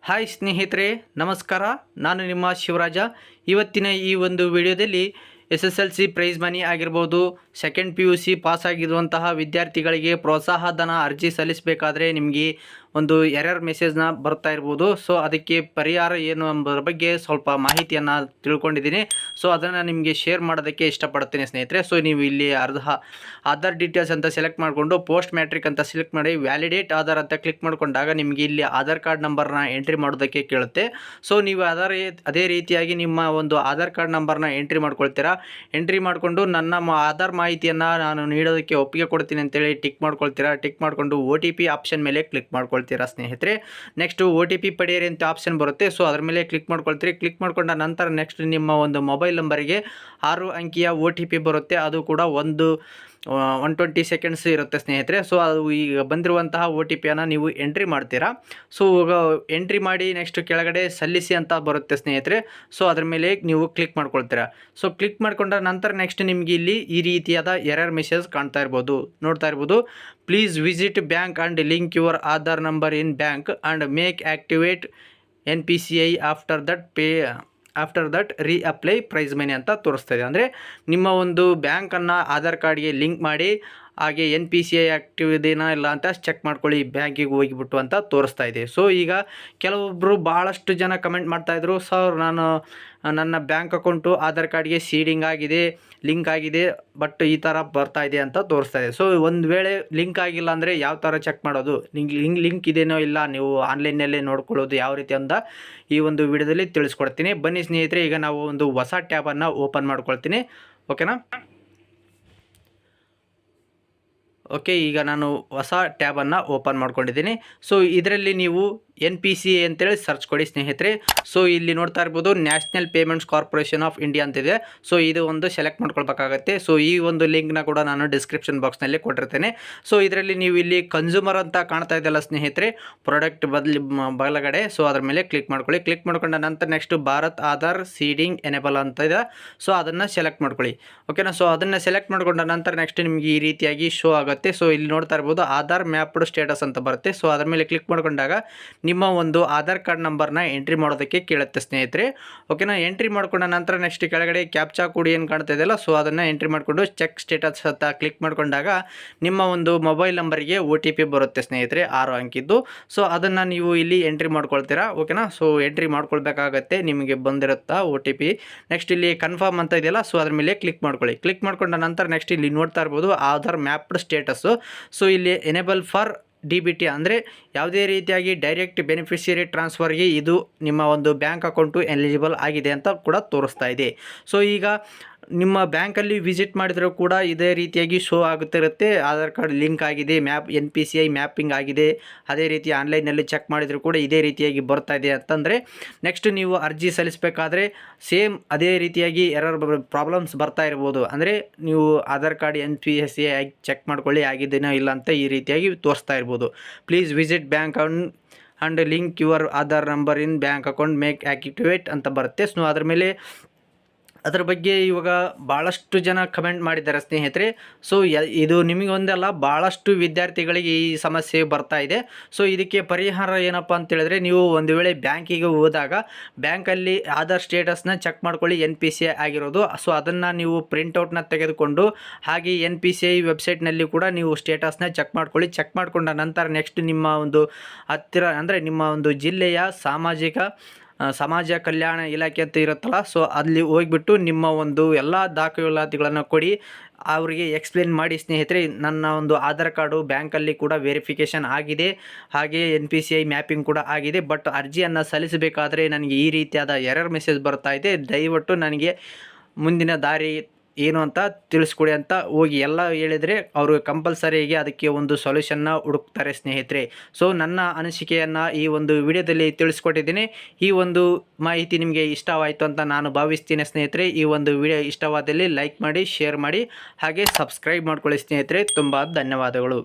Hi ಸ್ನೇಹಿತರೆ, ನಮಸ್ಕಾರ. ನಾನು ನಿಮ್ಮ ಶಿವರಾಜ. ಇವತ್ತಿನ ಈ ಒಂದು ವಿಡಿಯೋದಲ್ಲಿ SSLC ಪ್ರೈಸ್ ಮನಿ ಆಗಿರ್ಬೋದು, ಸೆಕೆಂಡ್ PUC ಪಾಸ್ ಆಗಿರುವಂತಹ ವಿದ್ಯಾರ್ಥಿಗಳಿಗೆ ಪ್ರೋತ್ಸಾಹ ಧನ ಅರ್ಜಿ ಸಲ್ಲಿಸಬೇಕಾದ್ರೆ ನಿಮಗೆ ಒಂದು ಎರರ್ ಮೆಸೇಜ್ನ ಬರ್ತಾ ಇರ್ಬೋದು. ಸೊ ಅದಕ್ಕೆ ಪರಿಹಾರ ಏನು ಎಂಬುದರ ಬಗ್ಗೆ ಸ್ವಲ್ಪ ಮಾಹಿತಿಯನ್ನು ತಿಳ್ಕೊಂಡಿದ್ದೀನಿ. ಸೊ ಅದನ್ನು ನಿಮಗೆ ಶೇರ್ ಮಾಡೋದಕ್ಕೆ ಇಷ್ಟಪಡ್ತೀನಿ ಸ್ನೇಹಿತರೆ. ಸೊ ನೀವು ಇಲ್ಲಿ ಆಧಾರ್ ಡೀಟೇಲ್ಸ್ ಅಂತ ಸೆಲೆಕ್ಟ್ ಮಾಡಿಕೊಂಡು ಪೋಸ್ಟ್ ಮ್ಯಾಟ್ರಿಕ್ ಅಂತ ಸೆಲೆಕ್ಟ್ ಮಾಡಿ ವ್ಯಾಲಿಡೇಟ್ ಆಧಾರ್ ಅಂತ ಕ್ಲಿಕ್ ಮಾಡಿಕೊಂಡಾಗ ನಿಮಗೆ ಇಲ್ಲಿ ಆಧಾರ್ ಕಾರ್ಡ್ ನಂಬರ್ನ ಎಂಟ್ರಿ ಮಾಡೋದಕ್ಕೆ ಕೇಳುತ್ತೆ. ಸೊ ನೀವು ಅದೇ ರೀತಿಯಾಗಿ ನಿಮ್ಮ ಒಂದು ಆಧಾರ್ ಕಾರ್ಡ್ ನಂಬರ್ನ ಎಂಟ್ರಿ ಮಾಡ್ಕೊಳ್ತೀರಾ. ಎಂಟ್ರಿ ಮಾಡಿಕೊಂಡು ನನ್ನ ಆಧಾರ್ ಮಾಹಿತಿಯನ್ನು ನಾನು ನೀಡೋದಕ್ಕೆ ಒಪ್ಪಿಗೆ ಕೊಡ್ತೀನಿ ಅಂತೇಳಿ ಟಿಕ್ ಮಾಡ್ಕೊಳ್ತೀರಾ. ಟಿಕ್ ಮಾಡಿಕೊಂಡು OTP ಆಪ್ಷನ್ ಮೇಲೆ ಕ್ಲಿಕ್ ಮಾಡ್ಕೊಳ್ತೀರಾ ಸ್ನೇಹಿತರೆ. ನೆಕ್ಸ್ಟ್ OTP ಪಡೆಯಿರಿ ಅಂತ ಆಪ್ಷನ್ ಬರುತ್ತೆ. ಸೊ ಅದ್ರ ಮೇಲೆ ಕ್ಲಿಕ್ ಮಾಡ್ಕೊಳ್ತೀರಿ. ಕ್ಲಿಕ್ ಮಾಡ್ಕೊಂಡ ನಂತರ ನೆಕ್ಸ್ಟ್ ನಿಮ್ಮ ಒಂದು ಮೊಬೈಲ್ ನಂಬರಿಗೆ 6 ಅಂಕಿಯ OTP ಬರುತ್ತೆ. ಅದು ಕೂಡ 120 ಸೆಕೆಂಡ್ಸ್ ಇರುತ್ತೆ ಸ್ನೇಹಿತರೆ. ಸೊ ಅದು ಈಗ ಬಂದಿರುವಂತಹ OTPಯನ್ನು ನೀವು ಎಂಟ್ರಿ ಮಾಡ್ತೀರಾ. ಸೊ ಎಂಟ್ರಿ ಮಾಡಿ ನೆಕ್ಸ್ಟ್ ಕೆಳಗಡೆ ಸಲ್ಲಿಸಿ ಅಂತ ಬರುತ್ತೆ ಸ್ನೇಹಿತರೆ. ಸೊ ಅದ್ರ ಮೇಲೆ ನೀವು ಕ್ಲಿಕ್ ಮಾಡ್ಕೊಳ್ತೀರಾ. ಸೊ ಕ್ಲಿಕ್ ಮಾಡ್ಕೊಂಡ ನಂತರ ನೆಕ್ಸ್ಟ್ ನಿಮಗೆ ಇಲ್ಲಿ ಈ ರೀತಿಯಾದ ಎರರ್ ಮೆಸೇಜ್ ನೋಡ್ತಾ ಇರ್ಬೋದು. Please visit bank and link your Aadhaar number in bank and make activate NPCI after that reapply prize money ಅಂತ ತೋರಿಸ್ತಾ ಇದೆ. ಅಂದರೆ ನಿಮ್ಮ ಒಂದು ಬ್ಯಾಂಕನ್ನು ಆಧಾರ್ ಕಾರ್ಡ್ಗೆ ಲಿಂಕ್ ಮಾಡಿ ಹಾಗೆ NPCI ಆ್ಯಕ್ಟಿವ್ ಇದೆಯಾ ಇಲ್ಲ ಅಂತ ಚೆಕ್ ಮಾಡ್ಕೊಳ್ಳಿ ಬ್ಯಾಂಕಿಗೆ ಹೋಗಿಬಿಟ್ಟು ಅಂತ ತೋರಿಸ್ತಾ ಇದೆ. ಸೊ ಈಗ ಕೆಲವೊಬ್ಬರು ಭಾಳಷ್ಟು ಜನ ಕಮೆಂಟ್ ಮಾಡ್ತಾಯಿದ್ರು, ಸರ್ ನಾನು ನನ್ನ ಬ್ಯಾಂಕ್ ಅಕೌಂಟು ಆಧಾರ್ ಕಾರ್ಡ್ಗೆ ಸೀಡಿಂಗ್ ಆಗಿದೆ, ಲಿಂಕ್ ಆಗಿದೆ, ಬಟ್ ಈ ಥರ ಬರ್ತಾ ಇದೆ ಅಂತ ತೋರಿಸ್ತಾ ಇದೆ. ಸೊ ಒಂದು ವೇಳೆ ಲಿಂಕ್ ಆಗಿಲ್ಲ ಅಂದರೆ ಯಾವ ಥರ ಚೆಕ್ ಮಾಡೋದು, ಲಿಂಕ್ ಇದೆಯೋ ಇಲ್ಲ ನೀವು ಆನ್ಲೈನಲ್ಲೇ ನೋಡ್ಕೊಳ್ಳೋದು ಯಾವ ರೀತಿ ಅಂತ ಈ ಒಂದು ವಿಡಿಯೋದಲ್ಲಿ ತಿಳಿಸ್ಕೊಡ್ತೀನಿ. ಬನ್ನಿ ಸ್ನೇಹಿತರೆ, ಈಗ ನಾವು ಒಂದು ಹೊಸ ಟ್ಯಾಬನ್ನು ಓಪನ್ ಮಾಡ್ಕೊಳ್ತೀನಿ. ಓಕೆನಾ? ಓಕೆ, ಈಗ ನಾನು ಹೊಸ ಟ್ಯಾಬನ್ನು ಓಪನ್ ಮಾಡ್ಕೊಂಡಿದ್ದೀನಿ. ಸೊ ಇದರಲ್ಲಿ ನೀವು NPCI ಅಂತೇಳಿ ಸರ್ಚ್ ಕೊಡಿ ಸ್ನೇಹಿತರೆ. ಸೊ ಇಲ್ಲಿ ನೋಡ್ತಾ ಇರ್ಬೋದು national payments corporation of India ಅಂತಿದೆ. ಸೊ ಇದು ಒಂದು ಸೆಲೆಕ್ಟ್ ಮಾಡ್ಕೊಳ್ಬೇಕಾಗತ್ತೆ. ಸೊ ಈ ಒಂದು ಲಿಂಕ್ನ ಕೂಡ ನಾನು ಡಿಸ್ಕ್ರಿಪ್ಷನ್ ಬಾಕ್ಸ್ನಲ್ಲಿ ಕೊಟ್ಟಿರ್ತೇನೆ. ಸೊ ಇದರಲ್ಲಿ ನೀವು ಇಲ್ಲಿ ಕನ್ಸ್ಯೂಮರ್ ಅಂತ ಕಾಣ್ತಾ ಇದೆಯಲ್ಲ ಸ್ನೇಹಿತರೆ, ಪ್ರಾಡಕ್ಟ್ ಬಲಗಡೆ. ಸೊ ಅದ್ರ ಮೇಲೆ ಕ್ಲಿಕ್ ಮಾಡ್ಕೊಳ್ಳಿ. ಕ್ಲಿಕ್ ಮಾಡ್ಕೊಂಡ ನಂತರ next Bharat Aadhaar seeding enable ಅಂತ ಇದೆ. ಸೊ ಅದನ್ನು ಸೆಲೆಕ್ಟ್ ಮಾಡ್ಕೊಳ್ಳಿ. ಓಕೆನಾ? ಸೊ ಅದನ್ನು ಸೆಲೆಕ್ಟ್ ಮಾಡ್ಕೊಂಡ ನಂತರ ನೆಕ್ಸ್ಟ್ ನಿಮಗೆ ಈ ರೀತಿಯಾಗಿ ಶೋ ಆಗುತ್ತೆ. ಸೊ ಇಲ್ಲಿ ನೋಡ್ತಾ ಇರ್ಬೋದು ಆಧಾರ್ ಮ್ಯಾಪ್ಡ್ ಸ್ಟೇಟಸ್ ಅಂತ ಬರುತ್ತೆ. ಸೊ ಅದ್ರ ಮೇಲೆ ಕ್ಲಿಕ್ ಮಾಡ್ಕೊಂಡಾಗ ನಿಮ್ಮ ಒಂದು ಆಧಾರ್ ಕಾರ್ಡ್ ನಂಬರ್ನ ಎಂಟ್ರಿ ಮಾಡೋದಕ್ಕೆ ಕೇಳುತ್ತೆ ಸ್ನೇಹಿತರೆ. ಓಕೆನಾ? ಎಂಟ್ರಿ ಮಾಡ್ಕೊಂಡ ನಂತರ ನೆಕ್ಸ್ಟ್ ಕೆಳಗಡೆ ಕ್ಯಾಪ್ಚಾ ಕೋಡ್ ಏನು ಕಾಣ್ತಾ ಇದೆಯಲ್ಲ, ಸೊ ಅದನ್ನು ಎಂಟ್ರಿ ಮಾಡಿಕೊಂಡು ಚೆಕ್ ಸ್ಟೇಟಸ್ ಅಂತ ಕ್ಲಿಕ್ ಮಾಡ್ಕೊಂಡಾಗ ನಿಮ್ಮ ಒಂದು ಮೊಬೈಲ್ ನಂಬರಿಗೆ OTP ಬರುತ್ತೆ ಸ್ನೇಹಿತರೆ, 6 ಅಂಕಿದ್ದು. ಸೊ ಅದನ್ನು ನೀವು ಇಲ್ಲಿ ಎಂಟ್ರಿ ಮಾಡ್ಕೊಳ್ತೀರಾ. ಓಕೆನಾ? ಸೊ ಎಂಟ್ರಿ ಮಾಡ್ಕೊಳ್ಬೇಕಾಗತ್ತೆ, ನಿಮಗೆ ಬಂದಿರುತ್ತಾ OTP. ನೆಕ್ಸ್ಟ್ ಇಲ್ಲಿ ಕನ್ಫರ್ಮ್ ಅಂತ ಇದೆಯಲ್ಲ, ಸೊ ಅದ್ರ ಮೇಲೆ ಕ್ಲಿಕ್ ಮಾಡ್ಕೊಳ್ಳಿ. ಕ್ಲಿಕ್ ಮಾಡ್ಕೊಂಡ ನಂತರ ನೆಕ್ಸ್ಟ್ ಇಲ್ಲಿ ನೋಡ್ತಾ ಇರ್ಬೋದು ಆಧಾರ್ ಮ್ಯಾಪ್ಡ್ ಸ್ಟೇಟಸ್ಸು. ಸೊ ಇಲ್ಲಿ ಎನೇಬಲ್ ಫಾರ್ DBT ಅಂದರೆ ಯಾವುದೇ ರೀತಿಯಾಗಿ ಡೈರೆಕ್ಟ್ ಬೆನಿಫಿಷಿಯರಿ ಟ್ರಾನ್ಸ್ಫರ್ಗೆ ಇದು ನಿಮ್ಮ ಒಂದು ಬ್ಯಾಂಕ್ ಅಕೌಂಟು ಎಲಿಜಿಬಲ್ ಆಗಿದೆ ಅಂತ ಕೂಡ ತೋರಿಸ್ತಾ ಇದೆ. ಸೊ ಈಗ ನಿಮ್ಮ ಬ್ಯಾಂಕಲ್ಲಿ ವಿಸಿಟ್ ಮಾಡಿದರೂ ಕೂಡ ಇದೇ ರೀತಿಯಾಗಿ ಶೋ ಆಗುತ್ತಿರುತ್ತೆ, ಆಧಾರ್ ಕಾರ್ಡ್ ಲಿಂಕ್ ಆಗಿದೆ, NPCI ಮ್ಯಾಪಿಂಗ್ ಆಗಿದೆ. ಅದೇ ರೀತಿ ಆನ್ಲೈನಲ್ಲಿ ಚೆಕ್ ಮಾಡಿದರೂ ಕೂಡ ಇದೇ ರೀತಿಯಾಗಿ ಬರ್ತಾ ಇದೆ ಅಂತಂದರೆ ನೆಕ್ಸ್ಟ್ ನೀವು ಅರ್ಜಿ ಸಲ್ಲಿಸಬೇಕಾದ್ರೆ ಸೇಮ್ ಅದೇ ರೀತಿಯಾಗಿ ಪ್ರಾಬ್ಲಮ್ಸ್ ಬರ್ತಾ ಇರ್ಬೋದು. ಅಂದರೆ ನೀವು ಆಧಾರ್ ಕಾರ್ಡ್ NPCI ಚೆಕ್ ಮಾಡ್ಕೊಳ್ಳಿ ಆಗಿದ್ದೇನೋ ಇಲ್ಲ ಅಂತ ಈ ರೀತಿಯಾಗಿ ತೋರಿಸ್ತಾ ಇರ್ಬೋದು. Please visit bank and link your Aadhaar number in bank account make activate ಅಂತ ಬರುತ್ತೆ. ಸೊ ಅದ್ರ ಬಗ್ಗೆ ಇವಾಗ ಭಾಳಷ್ಟು ಜನ ಕಮೆಂಟ್ ಮಾಡಿದ್ದಾರೆ ಸ್ನೇಹಿತರೆ. ಸೊ ಇದು ನಿಮಗೊಂದಲ್ಲ, ಭಾಳಷ್ಟು ವಿದ್ಯಾರ್ಥಿಗಳಿಗೆ ಈ ಸಮಸ್ಯೆ ಬರ್ತಾ ಇದೆ. ಸೊ ಇದಕ್ಕೆ ಪರಿಹಾರ ಏನಪ್ಪ ಅಂತೇಳಿದ್ರೆ, ನೀವು ಒಂದು ವೇಳೆ ಬ್ಯಾಂಕಿಗೆ ಹೋದಾಗ ಬ್ಯಾಂಕಲ್ಲಿ ಆಧಾರ್ ಸ್ಟೇಟಸ್ನ ಚೆಕ್ ಮಾಡ್ಕೊಳ್ಳಿ, NPCI ಆಗಿರೋದು. ಸೊ ಅದನ್ನು ನೀವು ಪ್ರಿಂಟೌಟ್ನ ತೆಗೆದುಕೊಂಡು ಹಾಗೆ NPCI ವೆಬ್ಸೈಟ್ನಲ್ಲಿ ಕೂಡ ನೀವು ಸ್ಟೇಟಸ್ನ ಚೆಕ್ ಮಾಡ್ಕೊಳ್ಳಿ. ಚೆಕ್ ಮಾಡಿಕೊಂಡ ನಂತರ ನೆಕ್ಸ್ಟ್ ನಿಮ್ಮ ಒಂದು ಹತ್ತಿರ ಅಂದರೆ ನಿಮ್ಮ ಒಂದು ಜಿಲ್ಲೆಯ ಸಮಾಜ ಕಲ್ಯಾಣ ಇಲಾಖೆ ಅಂತ ಇರುತ್ತಲ್ಲ, ಸೊ ಅಲ್ಲಿ ಹೋಗಿಬಿಟ್ಟು ನಿಮ್ಮ ಒಂದು ಎಲ್ಲ ದಾಖಲಾತಿಗಳನ್ನು ಕೊಡಿ. ಅವರಿಗೆ ಎಕ್ಸ್ಪ್ಲೇನ್ ಮಾಡಿ ಸ್ನೇಹಿತರೆ, ನನ್ನ ಒಂದು ಆಧಾರ್ ಕಾರ್ಡು ಬ್ಯಾಂಕಲ್ಲಿ ಕೂಡ ವೆರಿಫಿಕೇಷನ್ ಆಗಿದೆ, ಹಾಗೆ NPCI ಮ್ಯಾಪಿಂಗ್ ಕೂಡ ಆಗಿದೆ, ಬಟ್ ಅರ್ಜಿಯನ್ನು ಸಲ್ಲಿಸಬೇಕಾದ್ರೆ ನನಗೆ ಈ ರೀತಿಯಾದ ಎರರ್ ಮೆಸೇಜ್ ಬರ್ತಾ ಇದೆ. ದಯವಿಟ್ಟು ನನಗೆ ಮುಂದಿನ ದಾರಿ ಏನು ಅಂತ ತಿಳಿಸ್ಕೊಡಿ ಅಂತ ಹೋಗಿ ಎಲ್ಲ ಹೇಳಿದರೆ ಅವರು ಕಂಪಲ್ಸರಿಯಾಗಿ ಅದಕ್ಕೆ ಒಂದು ಸೊಲ್ಯೂಷನ್ನ ಹುಡುಕ್ತಾರೆ ಸ್ನೇಹಿತರೆ. ಸೊ ನನ್ನ ಅನಿಸಿಕೆಯನ್ನು ಈ ಒಂದು ವಿಡಿಯೋದಲ್ಲಿ ತಿಳಿಸ್ಕೊಟ್ಟಿದ್ದೀನಿ. ಈ ಒಂದು ಮಾಹಿತಿ ನಿಮಗೆ ಇಷ್ಟವಾಯಿತು ಅಂತ ನಾನು ಭಾವಿಸ್ತೀನಿ ಸ್ನೇಹಿತರೆ. ಈ ಒಂದು ವಿಡಿಯೋ ಇಷ್ಟವಾದಲ್ಲಿ ಲೈಕ್ ಮಾಡಿ, ಶೇರ್ ಮಾಡಿ, ಹಾಗೆ ಸಬ್ಸ್ಕ್ರೈಬ್ ಮಾಡ್ಕೊಳ್ಳಿ ಸ್ನೇಹಿತರೆ. ತುಂಬ ಧನ್ಯವಾದಗಳು.